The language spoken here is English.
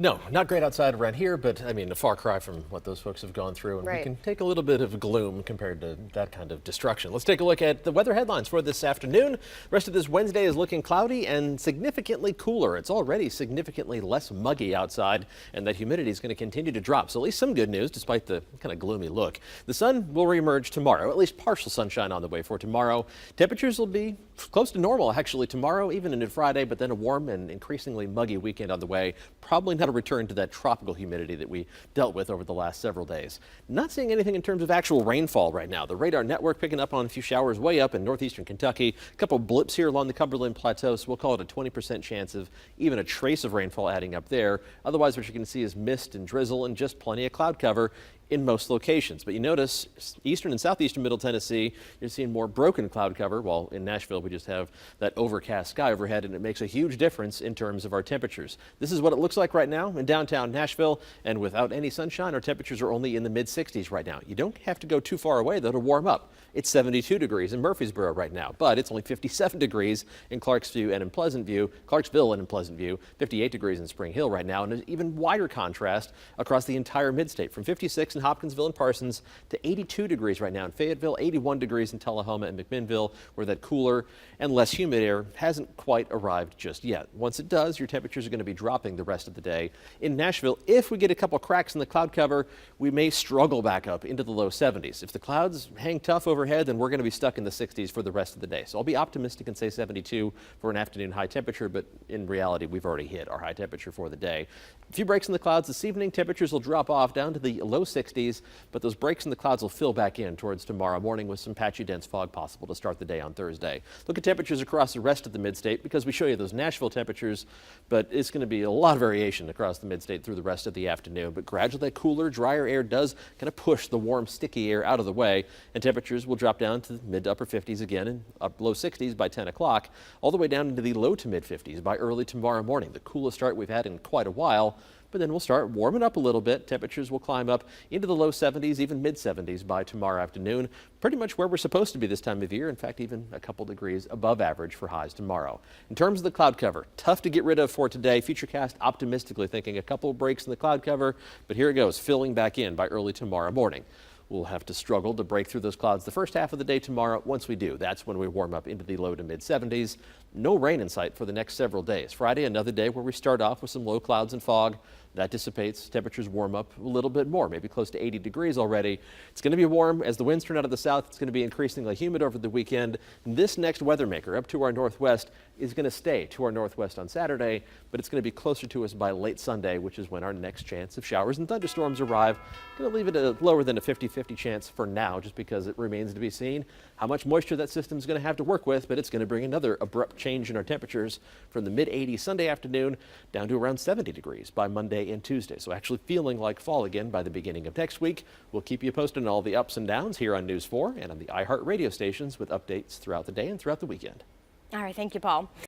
No, not great outside around here, but I mean, a far cry from what those folks have gone through. And we Right. can take a little bit of gloom compared to that kind of destruction. Let's take a look at the weather headlines for this afternoon. The rest of this Wednesday is looking cloudy and significantly cooler. It's already significantly less muggy outside, and that humidity is going to continue to drop. So at least some good news, despite the kind of gloomy look. The sun will reemerge tomorrow, at least partial sunshine on the way for tomorrow. Temperatures will be close to normal actually tomorrow, even into Friday, but then a warm and increasingly muggy weekend on the way. Probably not a return to that tropical humidity that we dealt with over the last several days. Not seeing anything in terms of actual rainfall right now. The radar network picking up on a few showers way up in northeastern Kentucky. A couple blips here along the Cumberland Plateau, so we'll call it a 20% chance of even a trace of rainfall adding up there. Otherwise, what you can see is mist and drizzle and just plenty of cloud cover in most locations. But you notice eastern and southeastern Middle Tennessee, you're seeing more broken cloud cover, while in Nashville we just have that overcast sky overhead, and it makes a huge difference in terms of our temperatures. This is what it looks like right now in downtown Nashville, and without any sunshine, our temperatures are only in the mid-60s right now. You don't have to go too far away though to warm up. It's 72 degrees in Murfreesboro right now, but it's only 57 degrees in Clarksville and in Pleasant View, 58 degrees in Spring Hill right now, and an even wider contrast across the entire mid-state from 56 in Hopkinsville and Parsons to 82 degrees right now in Fayetteville, 81 degrees in Tullahoma and McMinnville, where that cooler and less humid air hasn't quite arrived just yet. Once it does, your temperatures are going to be dropping the rest of the day. In Nashville, if we get a couple cracks in the cloud cover, we may struggle back up into the low 70s. If the clouds hang tough overhead, then we're going to be stuck in the 60s for the rest of the day. So I'll be optimistic and say 72 for an afternoon high temperature, but in reality, we've already hit our high temperature for the day. A few breaks in the clouds this evening. Temperatures will drop off down to the low 60s, but those breaks in the clouds will fill back in towards tomorrow morning with some patchy dense fog possible to start the day on Thursday. Look at temperatures across the rest of the mid-state because we show you those Nashville temperatures, but it's going to be a lot of variation across the mid-state through the rest of the afternoon. But gradually that cooler, drier air does kind of push the warm, sticky air out of the way, and temperatures will drop down to the mid to upper 50s again and low 60s by 10 o'clock, all the way down into the low to mid 50s by early tomorrow morning. The coolest start we've had in quite a while. But then we'll start warming up a little bit. Temperatures will climb up into the low 70s, even mid 70s by tomorrow afternoon. Pretty much where we're supposed to be this time of year. In fact, even a couple degrees above average for highs tomorrow. In terms of the cloud cover, tough to get rid of for today. Futurecast optimistically thinking a couple breaks in the cloud cover, but here it goes, filling back in by early tomorrow morning. We'll have to struggle to break through those clouds the first half of the day tomorrow. Once we do, that's when we warm up into the low to mid 70s. No rain in sight for the next several days. Friday, another day where we start off with some low clouds and fog. That dissipates. Temperatures warm up a little bit more, maybe close to 80 degrees already. It's going to be warm as the winds turn out of the south. It's going to be increasingly humid over the weekend. This next weather maker up to our northwest is going to stay to our northwest on Saturday, but it's going to be closer to us by late Sunday, which is when our next chance of showers and thunderstorms arrive. Going to leave it at lower than a 50-50 chance for now, just because it remains to be seen how much moisture that system is going to have to work with, but it's going to bring another abrupt change in our temperatures from the mid 80s Sunday afternoon down to around 70 degrees by Monday and Tuesday. So actually feeling like fall again by the beginning of next week. We'll keep you posted on all the ups and downs here on News 4 and on the iHeart radio stations with updates throughout the day and throughout the weekend. All right. Thank you, Paul.